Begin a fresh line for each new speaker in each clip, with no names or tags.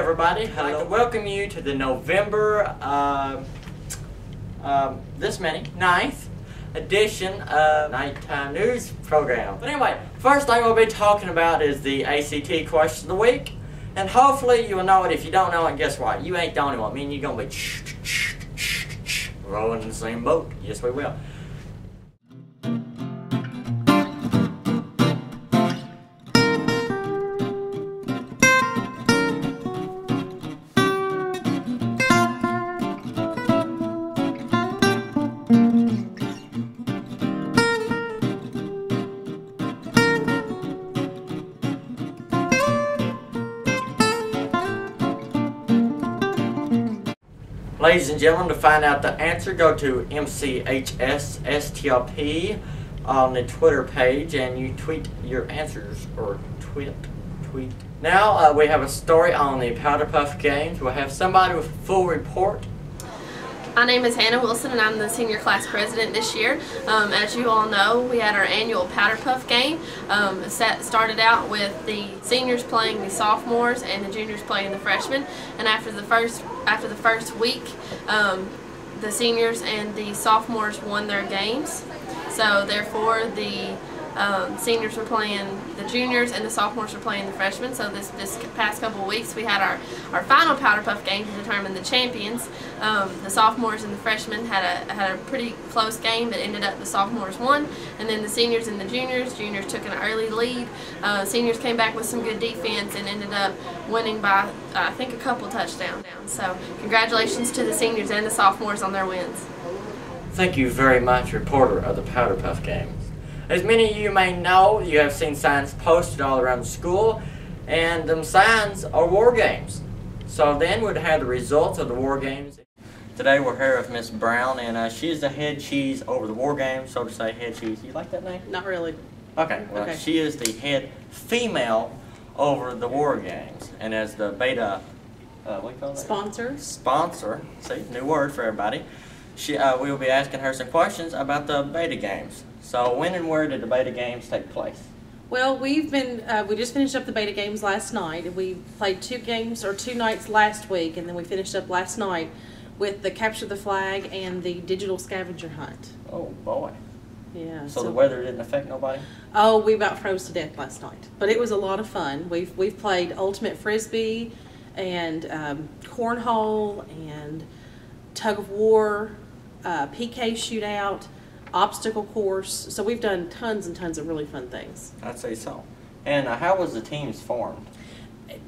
everybody. I'd like to welcome you to the November, 9th edition of Nighttime News Program. But anyway, first thing we'll be talking about is the ICT Question of the Week. And hopefully you will know it. If you don't know it, guess what? You ain't the only one. I mean, you're going to be rowing in the same boat. Yes, we will. Ladies and gentlemen, to find out the answer, go to MCHSSTLP on the Twitter page and you tweet your answers, or tweet. Now we have a story on the Powder Puff Games. We'll have somebody with a full report.
My name is Hannah Wilson and I'm the senior class president this year. As you all know, we had our annual Powder Puff game. Started out with the seniors playing the sophomores and the juniors playing the freshmen. And after the first week, the seniors and the sophomores won their games. So therefore, the seniors were playing the juniors and the sophomores were playing the freshmen. So this past couple of weeks we had our final Powder Puff game to determine the champions. The sophomores and the freshmen had a pretty close game that ended up the sophomores won, and then the seniors and the juniors took an early lead. Seniors came back with some good defense and ended up winning by I think a couple touchdowns. So congratulations to the seniors and the sophomores on their wins.
Thank you very much, reporter of the Powder Puff Games. As many of you may know, you have seen signs posted all around the school, and them signs are war games. So then we'd have the results of the war games. Today we're here with Miss Brown, and she is the head cheese over the war games, so to say, head cheese. You like that name?
Not really.
Okay, well, okay. She is the head female over the war games, and as the beta, what do you call that? Sponsor, see, new word for everybody. We will be asking her some questions about the beta games. So when and where did the beta games take place?
Well, we just finished up the beta games last night. We played two nights last week, and then we finished up last night with the capture the flag and the digital scavenger hunt.
Oh boy.
Yeah.
So the weather didn't affect nobody?
Oh, we about froze to death last night, but it was a lot of fun. We've played ultimate frisbee and cornhole and tug of war, PK shootout, obstacle course. So we've done tons and tons of really fun things.
I'd say so. And how was the teams formed?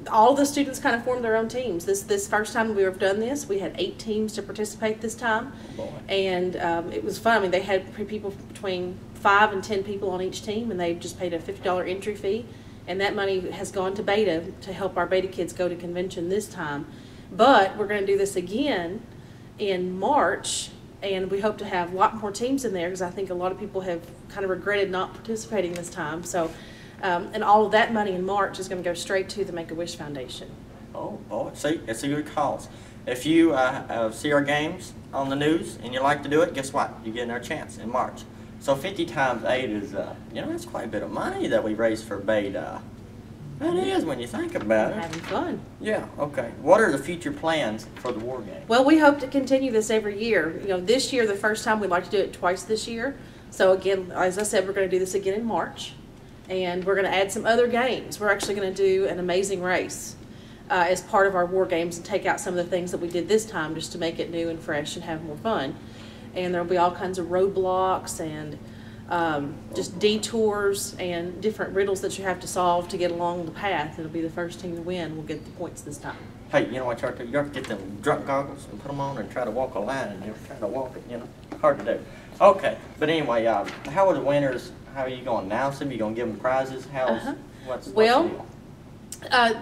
All the students kind of formed their own teams. This first time we've done this, we had 8 teams to participate this time.
Oh boy. And
it was fun. I mean, they had people between 5 and 10 people on each team, and they just paid a $50 entry fee. And that money has gone to beta to help our beta kids go to convention this time. But we're going to do this again in March. And we hope to have a lot more teams in there because I think a lot of people have kind of regretted not participating this time. So, and all of that money in March is going to go straight to the Make-A-Wish Foundation. Oh, boy. See, it's a good cause.
If you see our games on the news and you like to do it, guess what? You're getting our chance in March. So 50 times 8 is, that's quite a bit of money that we raised for beta. That is when you think about it.
Having fun.
Yeah, okay. What are the future plans for the war game?
Well, we hope to continue this every year. This year, the first time, we'd like to do it twice this year. So again, as I said, we're going to do this again in March. And we're going to add some other games. We're actually going to do an amazing race as part of our war games and take out some of the things that we did this time just to make it new and fresh and have more fun. And there'll be all kinds of roadblocks and just detours and different riddles that you have to solve to get along the path. It'll be the first team to win will get the points this time.
Hey, you know what you have to do? You have to get them drunk goggles and put them on and try to walk a line, and you're trying to walk it, hard to do. Okay, but anyway, how are the winners? How are you going to announce them? You going to give them prizes? What's the deal?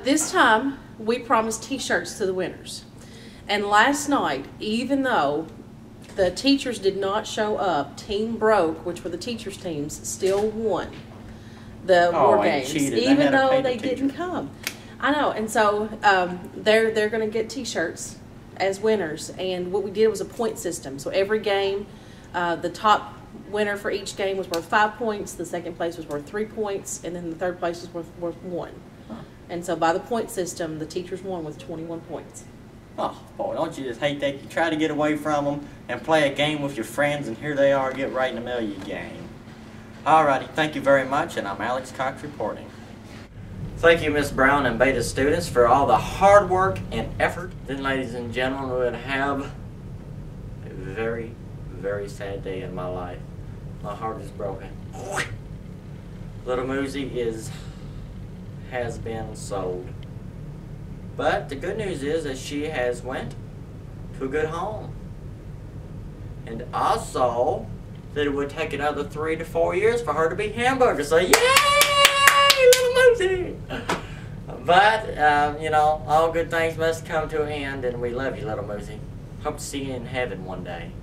This time we promised T-shirts to the winners, and last night, even though the teachers did not show up, Team Broke, which were the teachers' teams, still won the war games, even though they didn't come. I know, and so they're going to get T-shirts as winners. And what we did was a point system. So every game, the top winner for each game was worth 5 points. The second place was worth 3 points, and then the third place was worth 1. And so by the point system, the teachers won with 21 points.
Oh, boy, don't you just hate that? You try to get away from them and play a game with your friends, and here they are, get right in the middle of your game. Alrighty, thank you very much, and I'm Alex Cox reporting. Thank you, Miss Brown and Beta students, for all the hard work and effort. Then, ladies and gentlemen, we would have a very, very sad day in my life. My heart is broken. Little Moosey has been sold. But the good news is that she has went to a good home. And also that it would take another 3 to 4 years for her to be hamburger. So yay, Little Moosey! But, you know, all good things must come to an end, and we love you, Little Moosey. Hope to see you in heaven one day.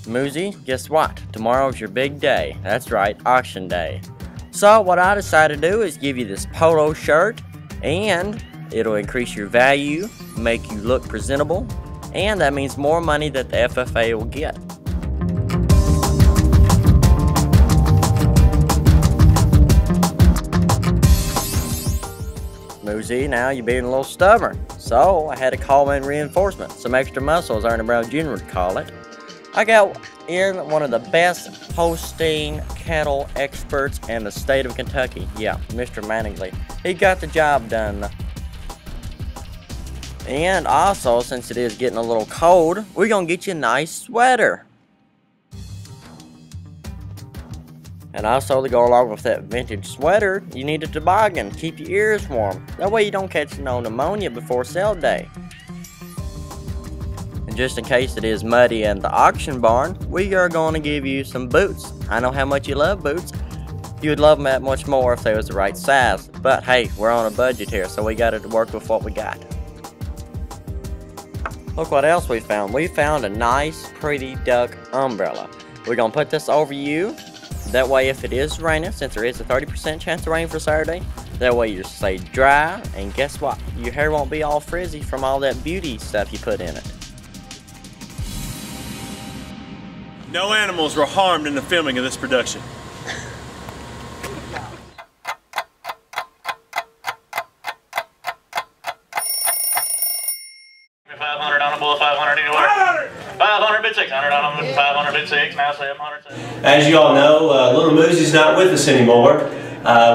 Moosey, guess what? Tomorrow's your big day. That's right, auction day. So what I decided to do is give you this polo shirt, and it'll increase your value, make you look presentable, and that means more money that the FFA will get. Moosey, now you're being a little stubborn. So I had to call in reinforcements, some extra muscle as Ernie Brown Jr. would call it. I got in one of the best Holstein cattle experts in the state of Kentucky. Yeah, Mr. Manningly. He got the job done. And also, since it is getting a little cold, we're going to get you a nice sweater. And also, to go along with that vintage sweater, you need a toboggan. Keep your ears warm. That way you don't catch no pneumonia before sale day. And just in case it is muddy in the auction barn, we are going to give you some boots. I know how much you love boots. You would love them that much more if they was the right size. But hey, we're on a budget here, so we got to work with what we got. Look what else we found. We found a nice, pretty duck umbrella. We're going to put this over you. That way, if it is raining, since there is a 30% chance of rain for Saturday, that way you stay dry, and guess what? Your hair won't be all frizzy from all that beauty stuff you put in it.
No animals were harmed in the filming of this production.
$500 on a bull, $500 anywhere. 500 bid 600 on them, 500 bid 6, now 700.
As you all know, Little Moosey's not with us anymore.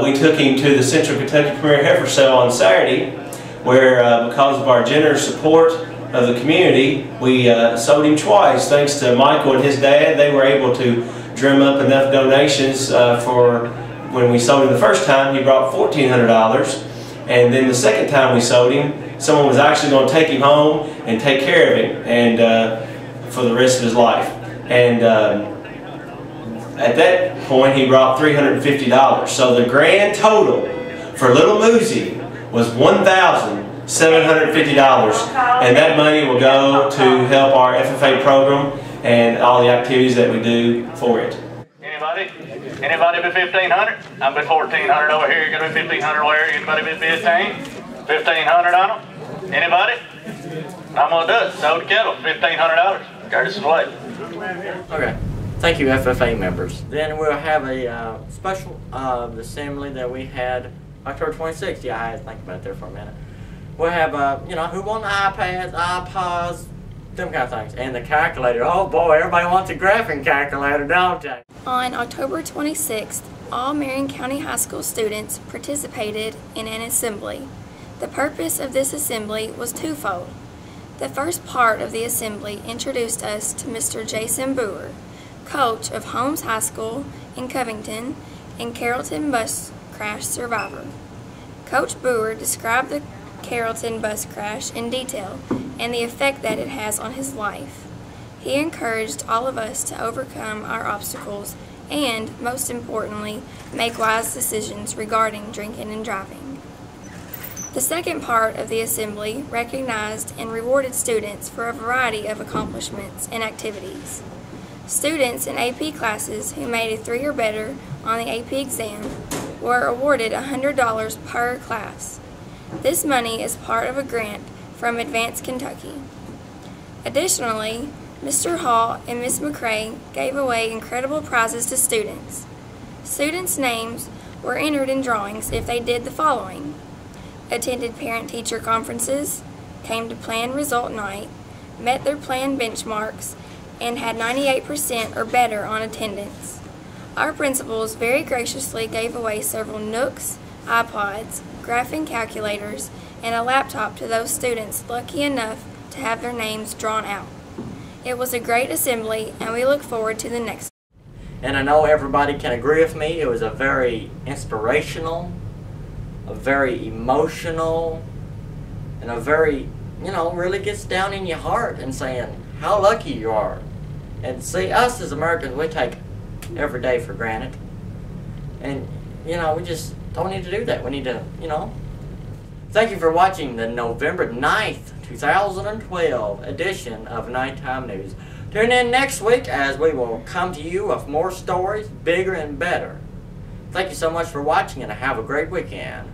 We took him to the Central Kentucky Premier Heifer Sale on Saturday, where because of our generous support of the community, we sold him twice. Thanks to Michael and his dad, they were able to drum up enough donations for when we sold him the first time. He brought $1,400, and then the second time we sold him, someone was actually going to take him home and take care of him and for the rest of his life. And at that point, he brought $350. So the grand total for Little Moosey was $1,750, and that money will go to help our FFA program and all the activities that we do for it.
Anybody? Anybody bid 1,500? I'm bid 1,400 over here. You're gonna bid 1,500 where? Anybody bid 15? 1,500 on them? Anybody? I'm gonna do it. Sold the kettle. $1,500. Curtis is late.
Okay. Thank you, FFA members. Then we'll have a special assembly that we had October 26th. Yeah, I had to think about it there for a minute. We'll have, you know, who won the iPads, iPods, them kind of things. And the calculator. Oh boy, everybody wants a graphing calculator, don't they?
On October 26th, all Marion County High School students participated in an assembly. The purpose of this assembly was twofold. The first part of the assembly introduced us to Mr. Jason Boer, coach of Holmes High School in Covington and Carrollton bus crash survivor. Coach Boer described the Carrollton bus crash in detail and the effect that it has on his life. He encouraged all of us to overcome our obstacles and, most importantly, make wise decisions regarding drinking and driving. The second part of the assembly recognized and rewarded students for a variety of accomplishments and activities. Students in AP classes who made a 3 or better on the AP exam were awarded $100 per class. This money is part of a grant from Advance Kentucky. Additionally, Mr. Hall and Miss McCray gave away incredible prizes to students. Students' names were entered in drawings if they did the following: attended parent-teacher conferences, came to planned result night, met their planned benchmarks, and had 98% or better on attendance. Our principals very graciously gave away several Nooks, iPods, graphing calculators, and a laptop to those students lucky enough to have their names drawn out. It was a great assembly, and we look forward to the next.
And I know everybody can agree with me, it was a very inspirational, a very emotional, and a very, really gets down in your heart and saying how lucky you are. And see, us as Americans, we take every day for granted. And, we just don't need to do that. We need to, Thank you for watching the November 9th, 2012 edition of Nighttime News. Tune in next week as we will come to you with more stories, bigger and better. Thank you so much for watching, and have a great weekend.